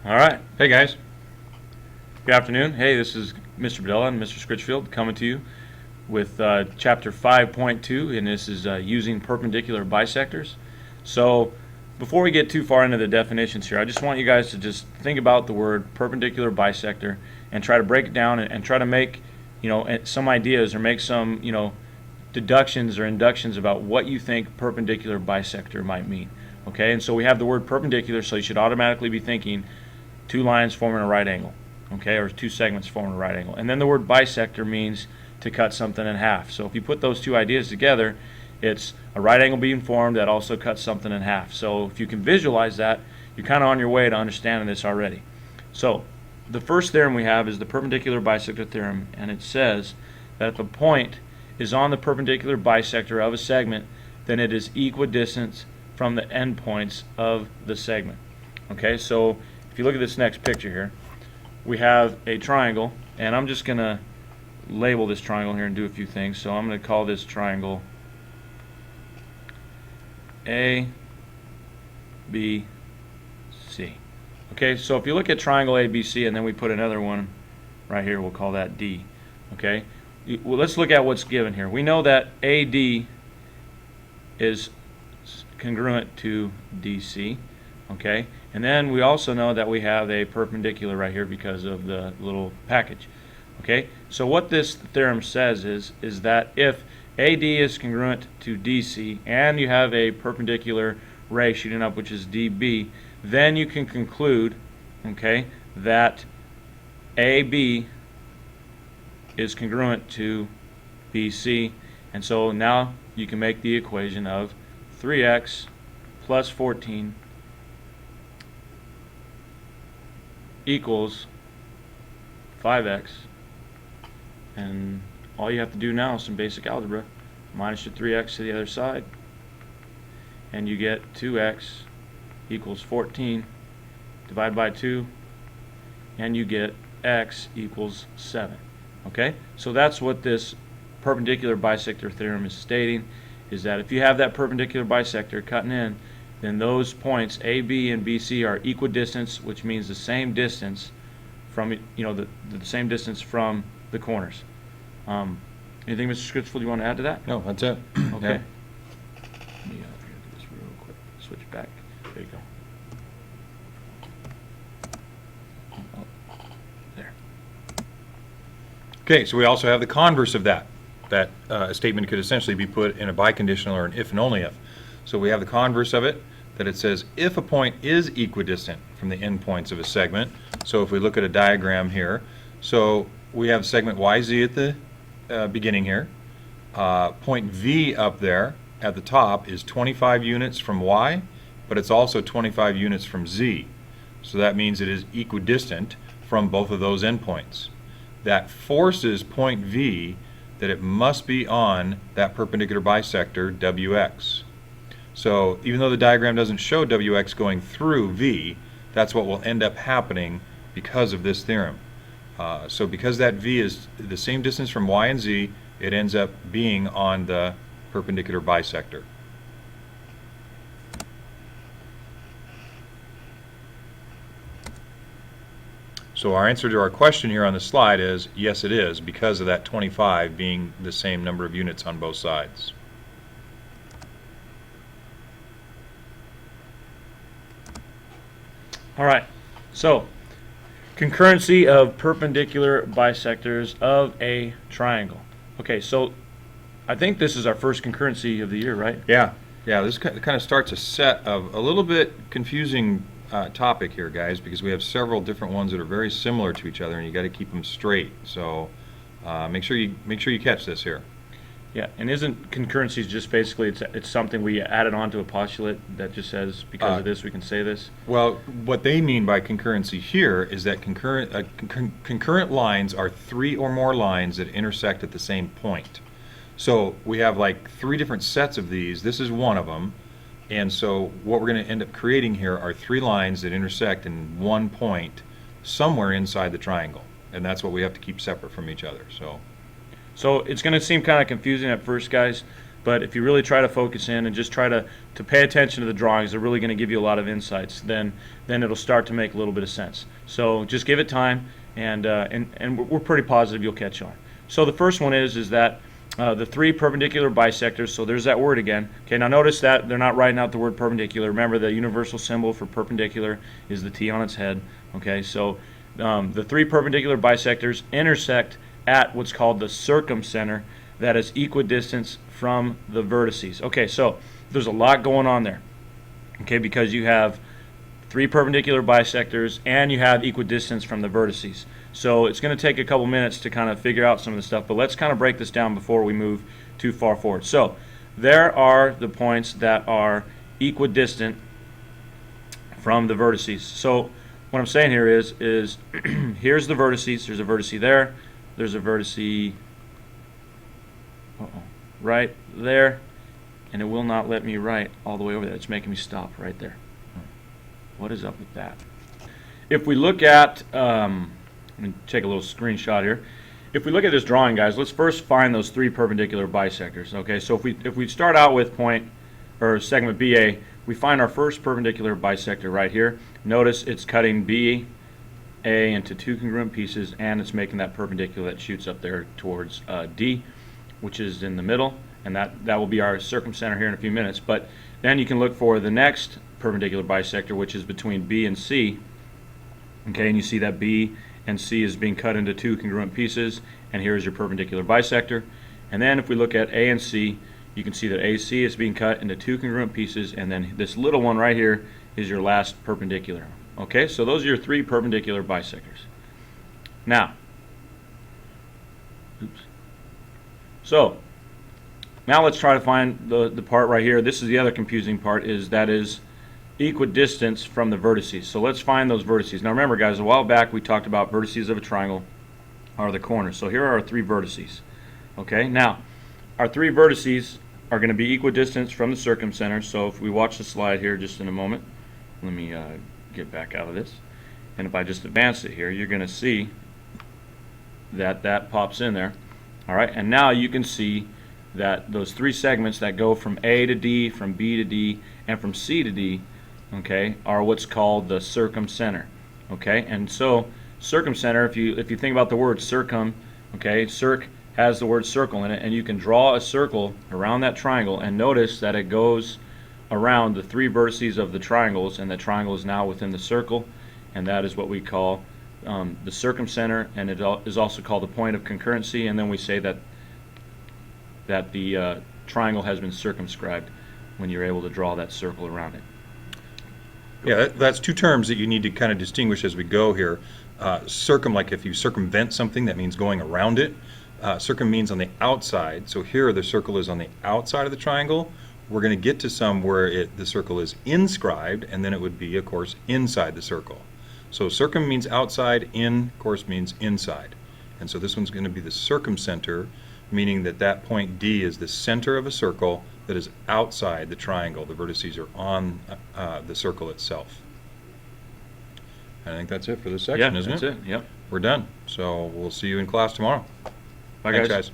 All right. Hey guys. Good afternoon. Hey, this is Mr. Bedella and Mr. Scritchfield coming to you with Chapter 5.2, and this is using perpendicular bisectors. So before we get too far into the definitions here, I just want you guys to just think about the word perpendicular bisector and try to break it down and try to make, some ideas or make some, deductions or inductions about what you think perpendicular bisector might mean. Okay, and so we have the word perpendicular, so you should automatically be thinking two lines forming a right angle, okay, or two segments forming a right angle. And then the word bisector means to cut something in half. So if you put those two ideas together, it's a right angle being formed that also cuts something in half. So if you can visualize that, you're kind of on your way to understanding this already. So the first theorem we have is the perpendicular bisector theorem, and it says that if a point is on the perpendicular bisector of a segment, then it is equidistant from the endpoints of the segment. Okay, so if you look at this next picture here, we have a triangle, and I'm just going to label this triangle here and do a few things. So I'm going to call this triangle A, B, C. Okay, so if you look at triangle A, B, C, and then we put another one right here, we'll call that D. Okay, well, let's look at what's given here. We know that AD is congruent to DC, okay, and then we also know that we have a perpendicular right here because of the little package. Okay, so what this theorem says is that if AD is congruent to DC and you have a perpendicular ray shooting up, which is DB, then you can conclude, okay, that AB is congruent to BC, and so now you can make the equation of 3x plus 14 equals 5x, and all you have to do now is some basic algebra. Minus your 3x to the other side, and you get 2x equals 14. Divide by 2, and you get x equals 7. Okay, so that's what this perpendicular bisector theorem is stating, is that if you have that perpendicular bisector cutting in, then those points AB and BC are equidistant, which means the same distance from, the same distance from the corners. Anything, Mr. Scritchfield, you want to add to that? No, that's it. Okay. Let me do this real quick. Switch back. There you go. There. Okay, so we also have the converse of that. That a statement could essentially be put in a biconditional or an if and only if. So we have the converse of it, that it says if a point is equidistant from the endpoints of a segment. So if we look at a diagram here, so we have segment YZ at the beginning here. Point V up there at the top is 25 units from Y, but it's also 25 units from Z. So that means it is equidistant from both of those endpoints. That forces point V that it must be on that perpendicular bisector WX. So even though the diagram doesn't show WX going through V, that's what will end up happening because of this theorem. So because that V is the same distance from Y and Z, it ends up being on the perpendicular bisector. So our answer to our question here on the slide is yes, it is, because of that 25 being the same number of units on both sides. All right, so concurrency of perpendicular bisectors of a triangle. Okay, so I think this is our first concurrency of the year, right? Yeah, this kind of starts a set of a little bit confusing topic here, guys, because we have several different ones that are very similar to each other, and you got to keep them straight. So make sure you catch this here. Yeah, and isn't concurrencies just basically it's something we added on to a postulate that just says because of this we can say this? Well, what they mean by concurrency here is that concurrent lines are three or more lines that intersect at the same point. So we have like three different sets of these. This is one of them. And so what we're going to end up creating here are three lines that intersect in one point somewhere inside the triangle. And that's what we have to keep separate from each other. So it's going to seem kind of confusing at first, guys, But if you really try to focus in and just try to pay attention to the drawings, they're really going to give you a lot of insights. Then it'll start to make a little bit of sense. So just give it time, and we're pretty positive you'll catch on. So the first one is that the three perpendicular bisectors. So there's that word again. Okay, now notice that they're not writing out the word perpendicular. Remember, the universal symbol for perpendicular is the T on its head. Okay, so the three perpendicular bisectors intersect at what's called the circumcenter, that is equidistant from the vertices. Okay, so there's a lot going on there. Okay, because you have three perpendicular bisectors and you have equidistance from the vertices. So it's going to take a couple minutes to kind of figure out some of the stuff, but let's kind of break this down before we move too far forward. So there are the points that are equidistant from the vertices. So what I'm saying here is here's the vertices. There's a vertice there. There's a vertice right there, and it will not let me write all the way over there. It's making me stop right there. What is up with that? If we look at, let me take a little screenshot here. If we look at this drawing, guys, let's first find those three perpendicular bisectors. Okay, so if we start out with point or segment BA, we find our first perpendicular bisector right here. Notice it's cutting BA into two congruent pieces, and it's making that perpendicular that shoots up there towards D, which is in the middle, and that will be our circumcenter here in a few minutes. But then you can look for the next perpendicular bisector, which is between B and C. Okay, and you see that B and C is being cut into two congruent pieces, and here's your perpendicular bisector. And then if we look at A and C, you can see that AC is being cut into two congruent pieces, and then this little one right here is your last perpendicular. Okay, so those are your three perpendicular bisectors. Now, so now let's try to find the part right here. This is the other confusing part, that is equidistance from the vertices. So let's find those vertices. Now remember, guys, a while back we talked about vertices of a triangle are the corners. So here are our three vertices. Okay, now our three vertices are going to be equidistant from the circumcenter. So if we watch the slide here just in a moment, let me get back out of this. And if I just advance it here, you're going to see that that pops in there. All right, and now you can see that those three segments that go from A to D, from B to D, and from C to D, okay, are what's called the circumcenter. Okay, and so circumcenter, if you think about the word circum, okay, circ has the word circle in it, and you can draw a circle around that triangle, and notice that it goes around the three vertices of the triangles, and the triangle is now within the circle, and that is what we call the circumcenter, and it is also called the point of concurrency. And then we say that the triangle has been circumscribed when you're able to draw that circle around it. Yeah, that's two terms that you need to kind of distinguish as we go here. Circum, like if you circumvent something, that means going around it. Circum means on the outside. So here the circle is on the outside of the triangle. We're going to get to some where the circle is inscribed, and then it would be, of course, inside the circle. So circum means outside, in, of course, means inside. And so this one's going to be the circumcenter, meaning that that point D is the center of a circle that is outside the triangle. The vertices are on the circle itself. I think that's it for this section, isn't it? Yeah, that's it. Yep. We're done. So we'll see you in class tomorrow. Bye, Thanks, guys. guys.